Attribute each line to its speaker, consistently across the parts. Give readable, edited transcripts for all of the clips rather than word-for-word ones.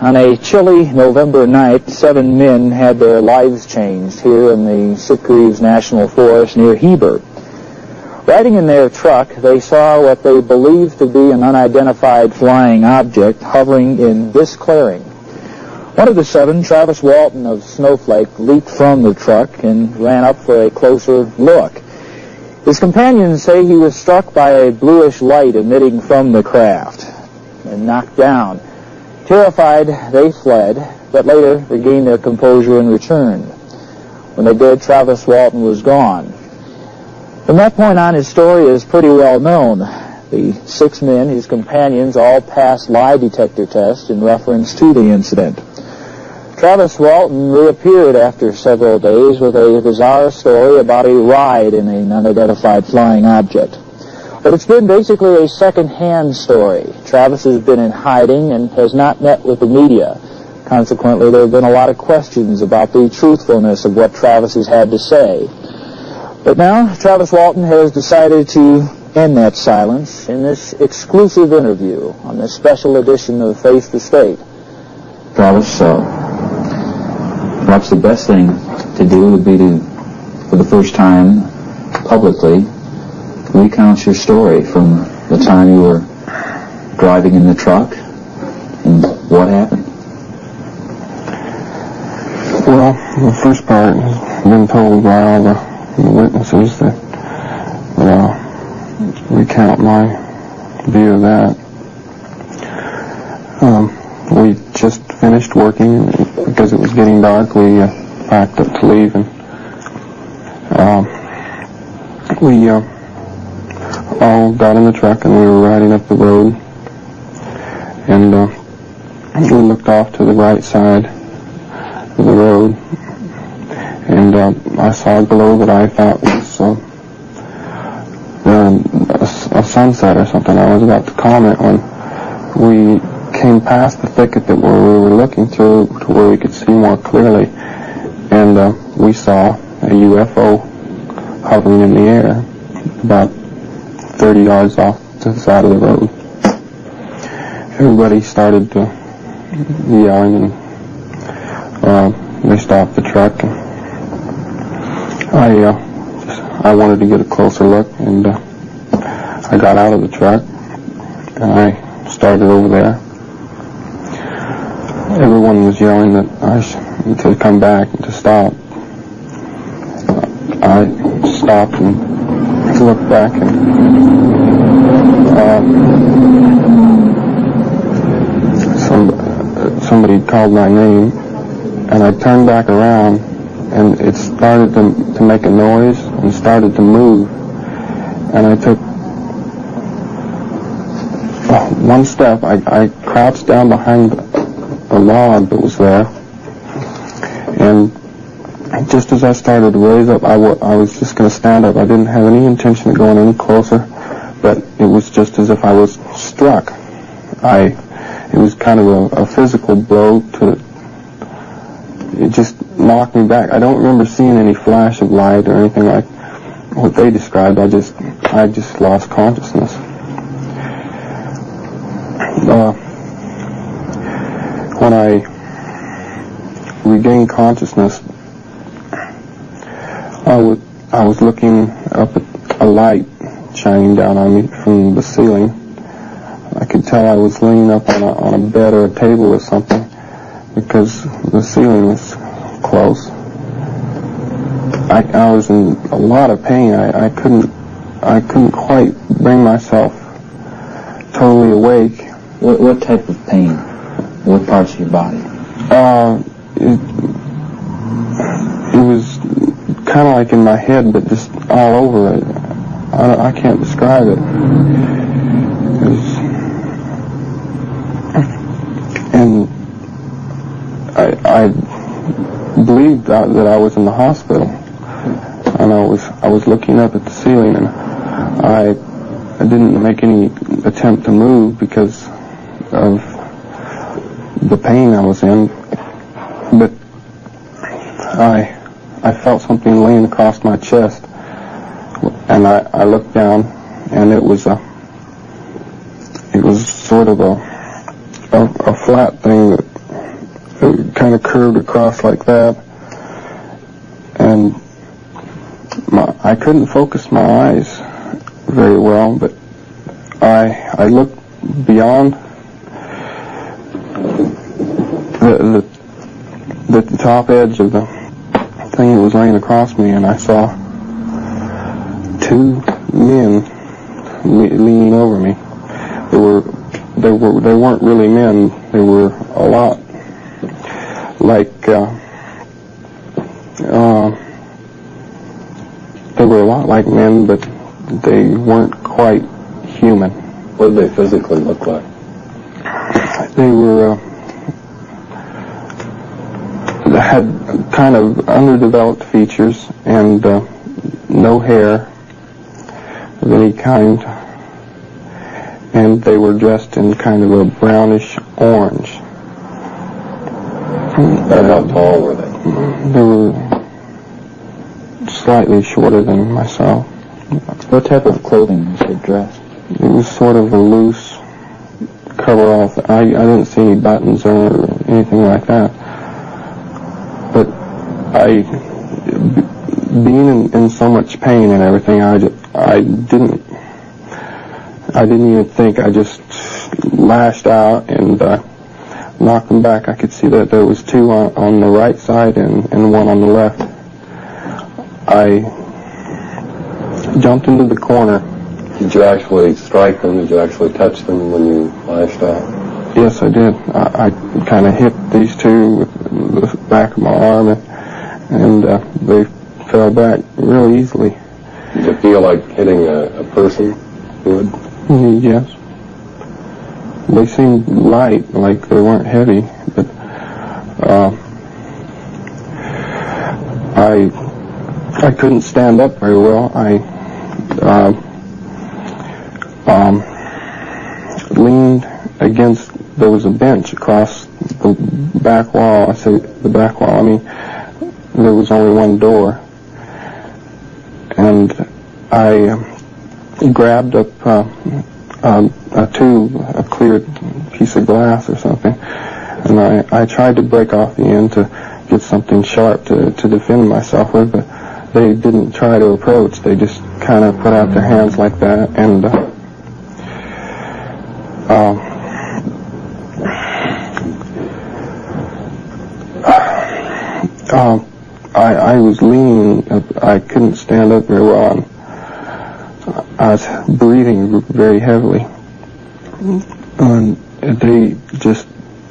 Speaker 1: On a chilly November night, 7 men had their lives changed here in the Sitgreaves National Forest near Heber. Riding in their truck, they saw what they believed to be an unidentified flying object hovering in this clearing. One of the 7, Travis Walton of Snowflake, leaped from the truck and ran up for a closer look. His companions say he was struck by a bluish light emitting from the craft and knocked down. Terrified, they fled, but later regained their composure and returned. When they did, Travis Walton was gone. From that point on, his story is pretty well known. The 6 men, his companions, all passed lie detector tests in reference to the incident. Travis Walton reappeared after several days with a bizarre story about a ride in an unidentified flying object. But it's been basically a second-hand story. Travis has been in hiding and has not met with the media. Consequently, there have been a lot of questions about the truthfulness of what Travis has had to say. But now, Travis Walton has decided to end that silence in this exclusive interview on this special edition of Face the State.
Speaker 2: Travis, perhaps the best thing to do would be to, for the first time, publicly, recount your story from the time you were driving in the truck and what happened.
Speaker 3: Well, the first part has been told by all the witnesses that recount my view of that. We just finished working because it was getting dark. We packed up to leave, and we all got in the truck and we were riding up the road, and we looked off to the right side of the road, and I saw a glow that I thought was a sunset or something. I was about to comment when we came past the thicket that we were looking through to where we could see more clearly, and we saw a UFO hovering in the air about 30 yards off to the side of the road. Everybody started yelling, and they stopped the truck, and I wanted to get a closer look, and I got out of the truck and I started over there. Everyone was yelling that to come back and to stop. I stopped and looked back, and somebody called my name, and I turned back around, and it started to make a noise and started to move, and I took one step. I crouched down behind a log that was there, and just as I started to raise up, I was just going to stand up. I didn't have any intention of going any closer, but it was just as if I was struck. It was kind of a physical blow it just knocked me back. I don't remember seeing any flash of light or anything like what they described. I just lost consciousness. When I regained consciousness, I was looking up at a light shining down on me from the ceiling. I could tell I was leaning up on a bed or a table or something because the ceiling was close. I was in a lot of pain. I couldn't quite bring myself totally awake.
Speaker 2: What type of pain? What parts of your body?
Speaker 3: It was kind of like in my head, but just all over it. I can't describe it. And I believed that I was in the hospital, and I was looking up at the ceiling, and I didn't make any attempt to move because of the pain I was in, but I felt something laying across my chest, and I looked down, and it was sort of a flat thing that kind of curved across like that, and I couldn't focus my eyes very well, but I looked beyond the top edge of the thing that was laying across me, and I saw two men leaning over me. They weren't really men. They were a lot like they were a lot like men, but they weren't quite human.
Speaker 4: What did they physically look like?
Speaker 3: They were had kind of underdeveloped features and no hair of any kind, and they were dressed in kind of a brownish orange.
Speaker 4: And how tall were they?
Speaker 3: They were slightly shorter than myself.
Speaker 1: What type of clothing was they dressed?
Speaker 3: It was sort of a loose cover-off. I didn't see any buttons or anything like that. But being in so much pain and everything, I didn't even think. I just lashed out and knocked them back. I could see that there was two on the right side and one on the left. I jumped into the corner.
Speaker 4: Did you actually strike them? Did you actually touch them when you lashed out?
Speaker 3: Yes, I did. I kind of hit these two with the back of my arm, and they fell back real easily.
Speaker 4: Did you feel like hitting a person would?
Speaker 3: Yes. They seemed light, like they weren't heavy, but I couldn't stand up very well. I leaned against, there was a bench across the back wall. I say the back wall, I mean there was only one door, and I grabbed up a tube, a clear piece of glass or something, and I tried to break off the end to get something sharp to defend myself with, but they didn't try to approach. They just kind of put out their hands like that, and I was leaning. I couldn't stand up very well. And I was breathing very heavily. And they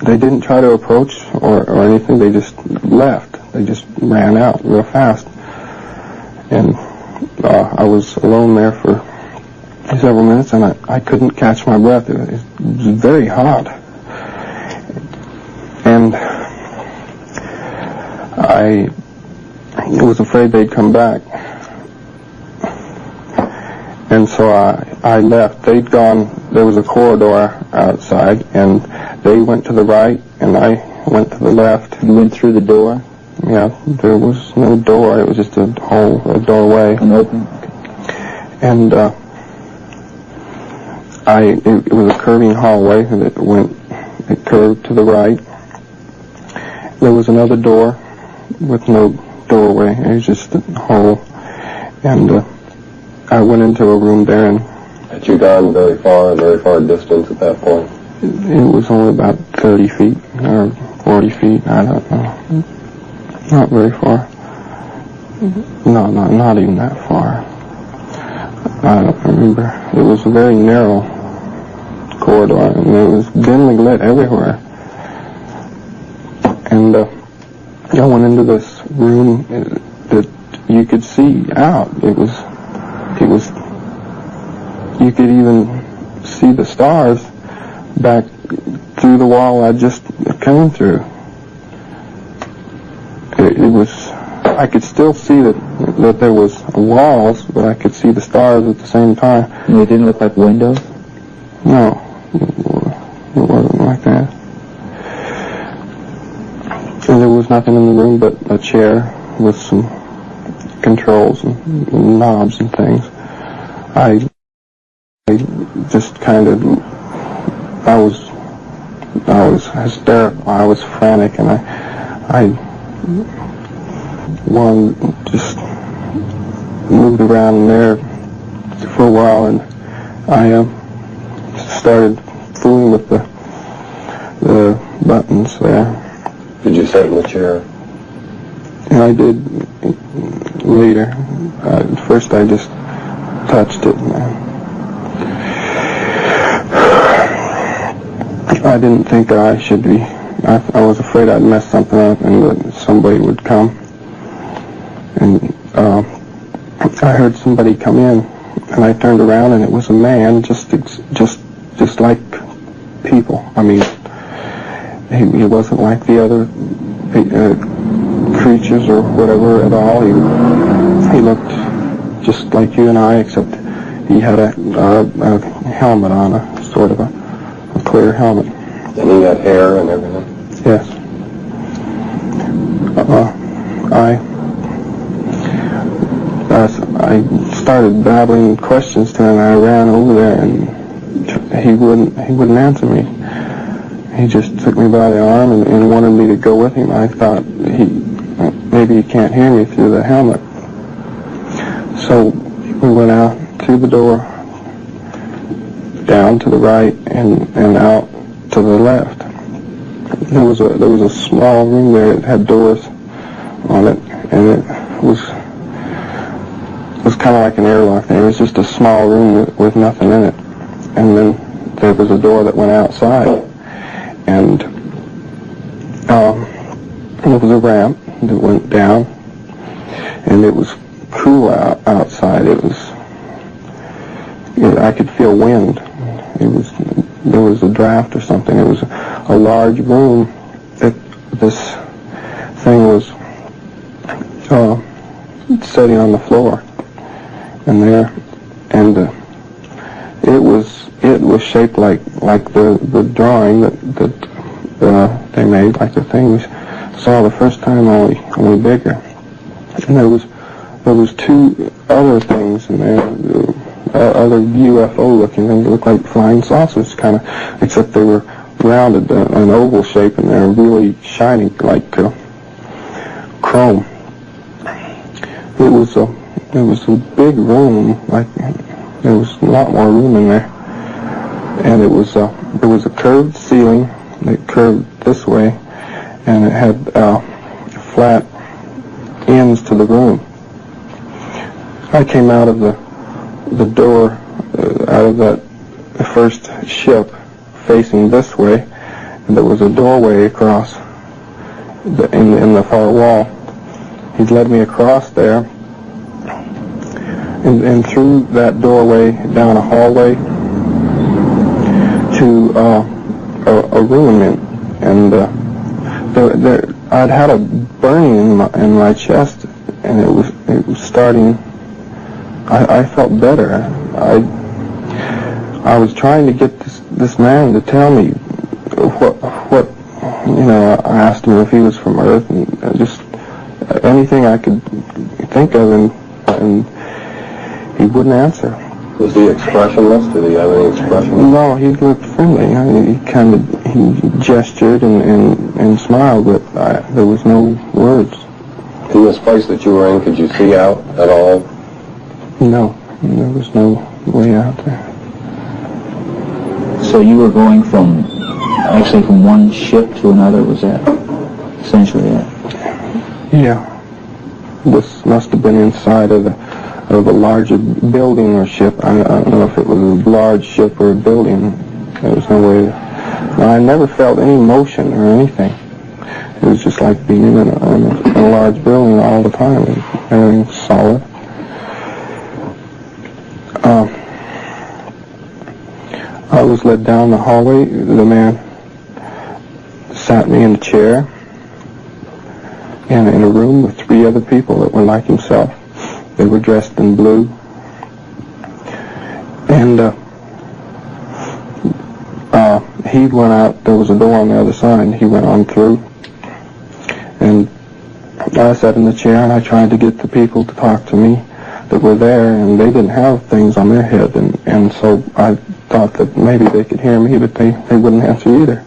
Speaker 3: didn't try to approach or anything. They just left. They just ran out real fast. And I was alone there for several minutes, and I couldn't catch my breath. It was very hot. And I was afraid they'd come back. And so I left. They'd gone, there was a corridor outside, and they went to the right, and I went to the left.
Speaker 1: You went through the door?
Speaker 3: Yeah, there was no door. It was just a doorway.
Speaker 1: An open?
Speaker 3: And it was a curving hallway that it curved to the right. There was another door with no doorway. It was just a hole. And I went into a room there, and
Speaker 4: Had you gone very far distance at that point?
Speaker 3: it was only about 30 feet or 40 feet. I don't know. Not very far. No, not even that far. I don't remember. It was a very narrow corridor, and it was dimly lit everywhere. And I went into this room that you could see out. It was. You could even see the stars back through the wall I just came through. It was. I could still see that there was walls, but I could see the stars at the same time.
Speaker 1: And they didn't look like windows?
Speaker 3: No, it wasn't like that. And there was nothing in the room but a chair with some controls and knobs and things. I just kind of, I was hysterical. I was frantic, and One just moved around in there for a while, and I started fooling with the buttons there.
Speaker 4: Did you sit in the chair?
Speaker 3: And I did later. First I just touched it. I didn't think I should be. I was afraid I'd mess something up and that somebody would come. And I heard somebody come in, and I turned around, and it was a man, just like people. I mean, he wasn't like the other creatures or whatever at all. He looked just like you and I, except he had a helmet on, a sort of a clear helmet.
Speaker 4: And he had hair and everything?
Speaker 3: Yes. I started babbling questions to him, and I ran over there, and he wouldn't answer me. He just took me by the arm and wanted me to go with him. I thought maybe he can't hear me through the helmet. So we went out to the door, down to the right, and out to the left. There was a small room there. It had doors on it, and it was kind of like an airlock there. It was just a small room with nothing in it. And then there was a door that went outside, and there was a ramp that went down, and it was cool outside. I could feel wind. There was a draft or something. It was a large room. This thing was sitting on the floor, and it was shaped like the drawing that they made, like the thing we saw the first time, only bigger. And there was two other things in there, other UFO-looking things that looked like flying saucers, kind of, except they were rounded, an oval shape, and they're really shiny like chrome. It was a big room, like there was a lot more room in there, and there was a curved ceiling that curved this way, and it had flat ends to the room. I came out of the door, out of that first ship, facing this way, and there was a doorway across in the far wall. He led me across there, and through that doorway down a hallway to a room, and I'd had a burning in my chest, and it was starting. I felt better. I was trying to get this man to tell me what I asked him if he was from Earth, and just anything I could think of, and he wouldn't answer.
Speaker 4: Was he expressionless? Did he have any expression?
Speaker 3: No, he looked friendly. He gestured and smiled, but there was no words.
Speaker 4: In this place that you were in, could you see out at all?
Speaker 3: No, there was no way out there.
Speaker 2: So you were going from one ship to another, was that essentially it?
Speaker 3: Yeah. This must have been inside of a larger building or ship. I don't know if it was a large ship or a building. There was no way. I never felt any motion or anything. It was just like being in a large building all the time. Everything was solid. I was led down the hallway. The man sat me in a chair in a room with 3 other people that were like himself. They were dressed in blue. And he went out. There was a door on the other side, and he went on through. And I sat in the chair, and I tried to get the people to talk to me that were there, and they didn't have things on their head, and so I thought that maybe they could hear me, but they wouldn't answer either.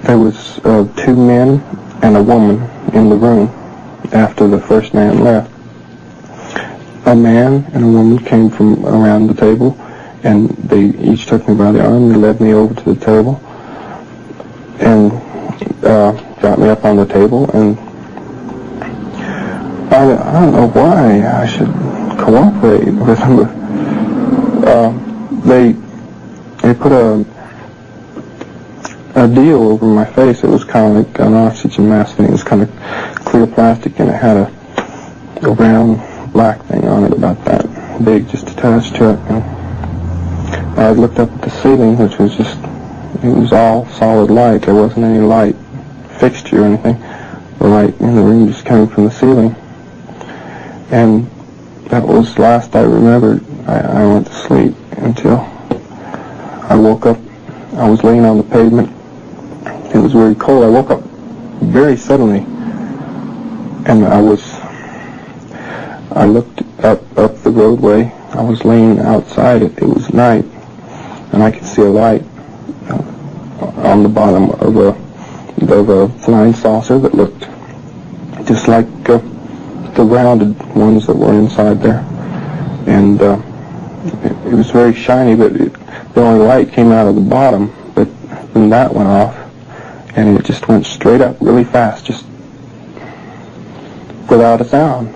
Speaker 3: There was 2 men and a woman in the room after the first man left. A man and a woman came from around the table, and they each took me by the arm and led me over to the table and got me up on the table, and I don't know why I should cooperate with them, but they put a deal over my face. It was kind of like an oxygen mask thing. It was kind of clear plastic, and it had a round black thing on it about that big just attached to it. And I looked up at the ceiling, which was just, it was all solid light. There wasn't any light fixture or anything. The light in the room just came from the ceiling. And that was last I remembered. I went to sleep until I woke up. I was laying on the pavement. It was very cold. I woke up very suddenly, and I looked up the roadway. I was laying outside. It was night, and I could see a light on the bottom of a flying saucer that looked just like the rounded ones that were inside there. And it was very shiny, but the only light came out of the bottom. But then that went off, and it just went straight up really fast, just without a sound.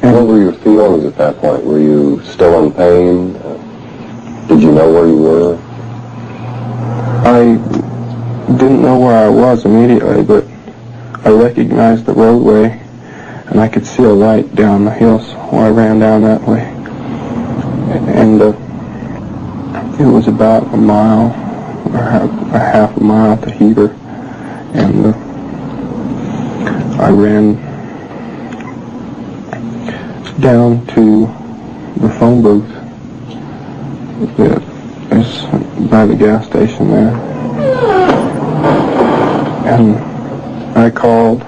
Speaker 4: And what were your feelings at that point? Were you still in pain? Did you know where you were?
Speaker 3: I didn't know where I was immediately, but I recognized the roadway, and I could see a light down the hill, so I ran down that way. And it was about a mile, or a half a mile to Heber, and I ran down to the phone booth that is by the gas station there, and I called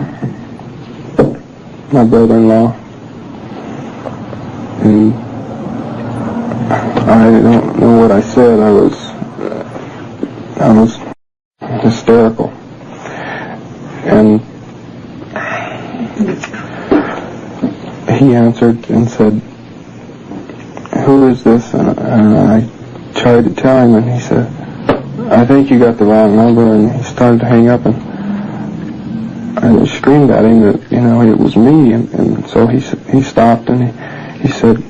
Speaker 3: my brother-in-law, and I don't know what I said. I was hysterical, and he answered and said, "Who is this?" And I tried to tell him, and he said, "I think you got the wrong number," and he started to hang up, and I screamed at him that, it was me, and so he stopped, and he said,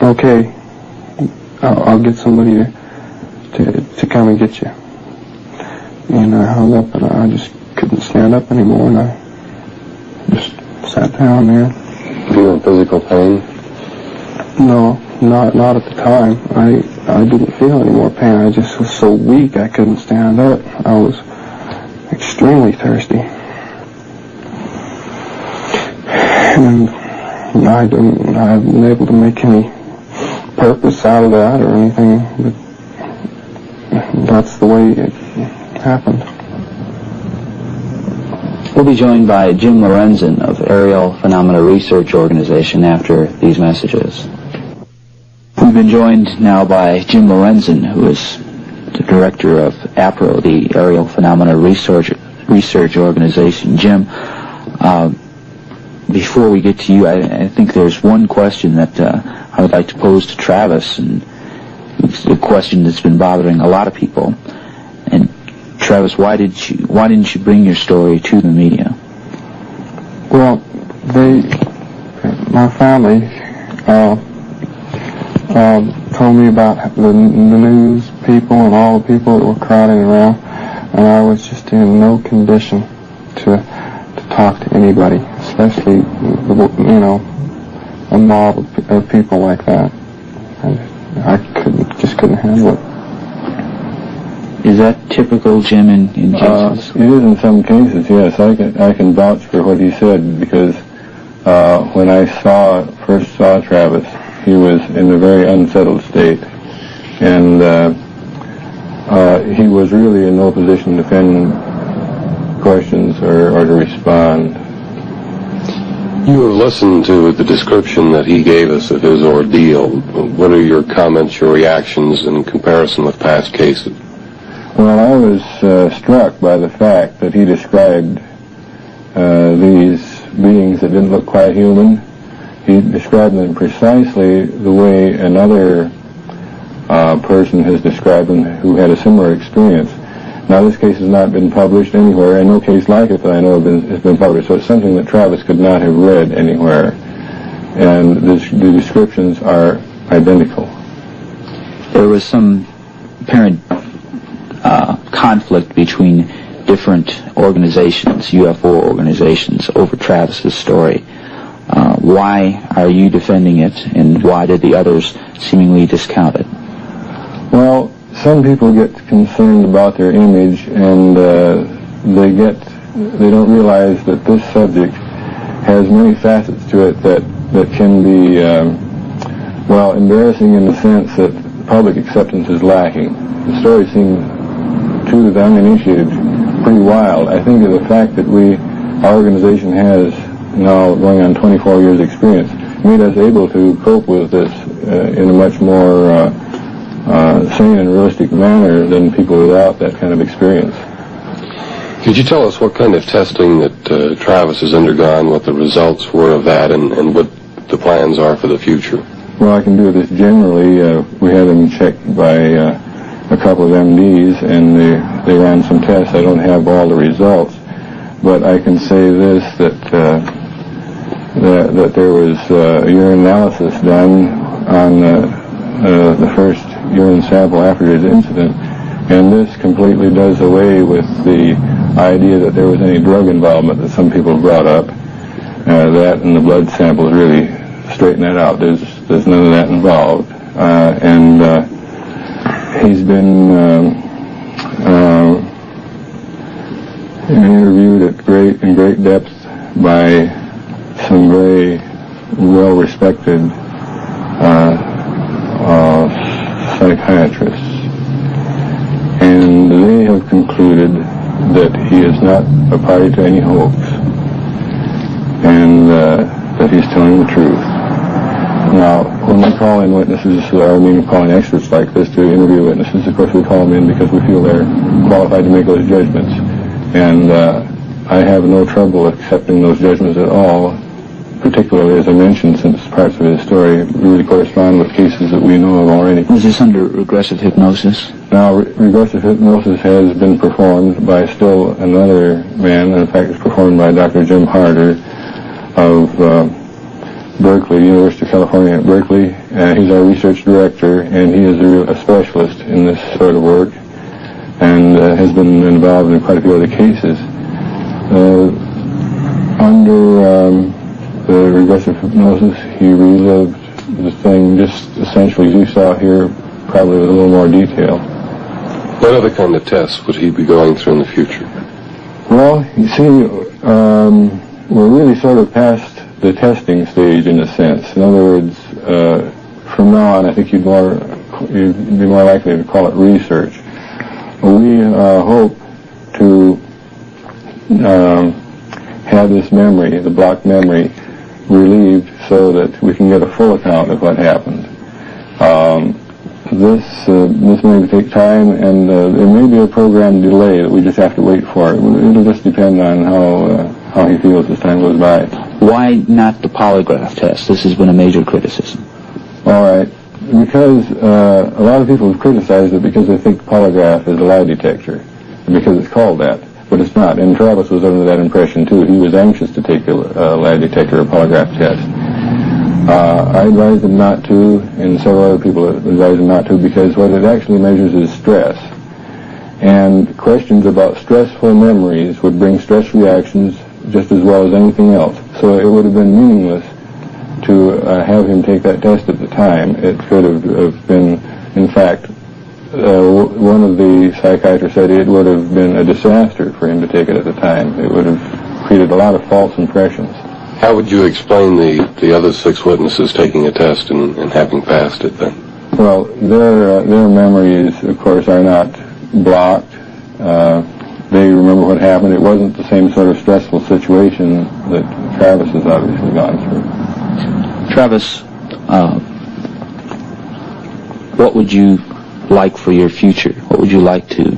Speaker 3: "Okay, I'll get somebody to come and get you." And I hung up, and I just couldn't stand up anymore, and I just sat down there.
Speaker 4: Were you in physical pain?
Speaker 3: No, not at the time. I didn't feel any more pain. I just was so weak I couldn't stand up. I was extremely thirsty. And I haven't been able to make any purpose out of that or anything, but that's the way it happened.
Speaker 2: We'll be joined by Jim Lorenzen of Aerial Phenomena Research Organization after these messages. We've been joined now by Jim Lorenzen, who is the director of APRO, the Aerial Phenomena Research Organization. Jim, before we get to you, I think there's one question that I would like to pose to Travis, and it's a question that's been bothering a lot of people. And Travis, why didn't you bring your story to the media?
Speaker 3: Well, my family told me about the news people and all the people that were crowding around, and I was just in no condition to talk to anybody, especially a mob of people like that. And I couldn't handle it.
Speaker 2: Is that typical, Jim, in cases?
Speaker 4: It is in some cases, yes. I can vouch for what he said, because when I first saw Travis, he was in a very unsettled state, and he was really in no position to defend questions or to respond.
Speaker 5: You have listened to the description that he gave us of his ordeal. What are your comments, your reactions in comparison with past cases?
Speaker 4: Well, I was struck by the fact that he described these beings that didn't look quite human. He described them precisely the way another person has described them who had a similar experience. Now, this case has not been published anywhere, and no case like it that I know of has been published, so it's something that Travis could not have read anywhere. And the descriptions are identical.
Speaker 2: There was some apparent conflict between different organizations, UFO organizations, over Travis's story. Why are you defending it, and why did the others seemingly discount it?
Speaker 4: Well, some people get concerned about their image, and they don't realize that this subject has many facets to it that can be, embarrassing in the sense that public acceptance is lacking. The stories seem, to the uninitiated, pretty wild. I think of the fact that our organization has now going on 24 years experience made us able to cope with this in a much more sane and realistic manner than people without that kind of experience.
Speaker 5: Could you tell us what kind of testing that Travis has undergone, what the results were of that, and what the plans are for the future?
Speaker 4: Well, I can do this generally. We had him checked by a couple of MDs, and they ran some tests. I don't have all the results, but I can say this, that there was a urine analysis done on the first urine sample after his incident, and this completely does away with the idea that there was any drug involvement that some people brought up. That and the blood samples really straighten that out. There's none of that involved, and he's been interviewed in great depth by some very well-respected psychiatrists, and they have concluded that he is not a party to any hoax, and that he's telling the truth. Now, when we call in witnesses, calling experts like this to interview witnesses, of course we call them in because we feel they're qualified to make those judgments, and I have no trouble accepting those judgments at all, particularly, as I mentioned, since parts of his story really correspond with cases that we know of already.
Speaker 2: Was this under regressive hypnosis?
Speaker 4: Now, regressive hypnosis has been performed by still another man. In fact, it's performed by Dr. Jim Harder of Berkeley, University of California at Berkeley. He's our research director, and he is a specialist in this sort of work, and has been involved in quite a few other cases. Under the regressive hypnosis, he relived the thing just essentially as you saw here, probably with a little more detail.
Speaker 5: What other kind of tests would he be going through in the future?
Speaker 4: Well, you see, we're really sort of past the testing stage in a sense. In other words, from now on, I think you'd be more likely to call it research. We hope to have this memory, the blocked memory, relieved so that we can get a full account of what happened. This may take time, and there may be a program delay that we just have to wait for. It'll just depend on how he feels as time goes by.
Speaker 2: Why not the polygraph test? This has been a major criticism.
Speaker 4: All right. Because a lot of people have criticized it because they think polygraph is a lie detector, because it's called that. But it's not, and Travis was under that impression too. He was anxious to take a lie detector or polygraph test. I advised him not to, and several other people advised him not to, because what it actually measures is stress. And questions about stressful memories would bring stress reactions just as well as anything else. So it would have been meaningless to have him take that test at the time. It could have been, in fact, one of the psychiatrists said it would have been a disaster for him to take it at the time. It would have created a lot of false impressions.
Speaker 5: How would you explain the other 6 witnesses taking a test and having passed it then?
Speaker 4: Well, their memories, of course, are not blocked. They remember what happened. It wasn't the same sort of stressful situation that Travis has obviously gone through.
Speaker 2: Travis, what would you like for your future? What would you like to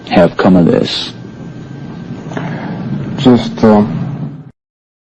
Speaker 2: have come of this?
Speaker 3: Just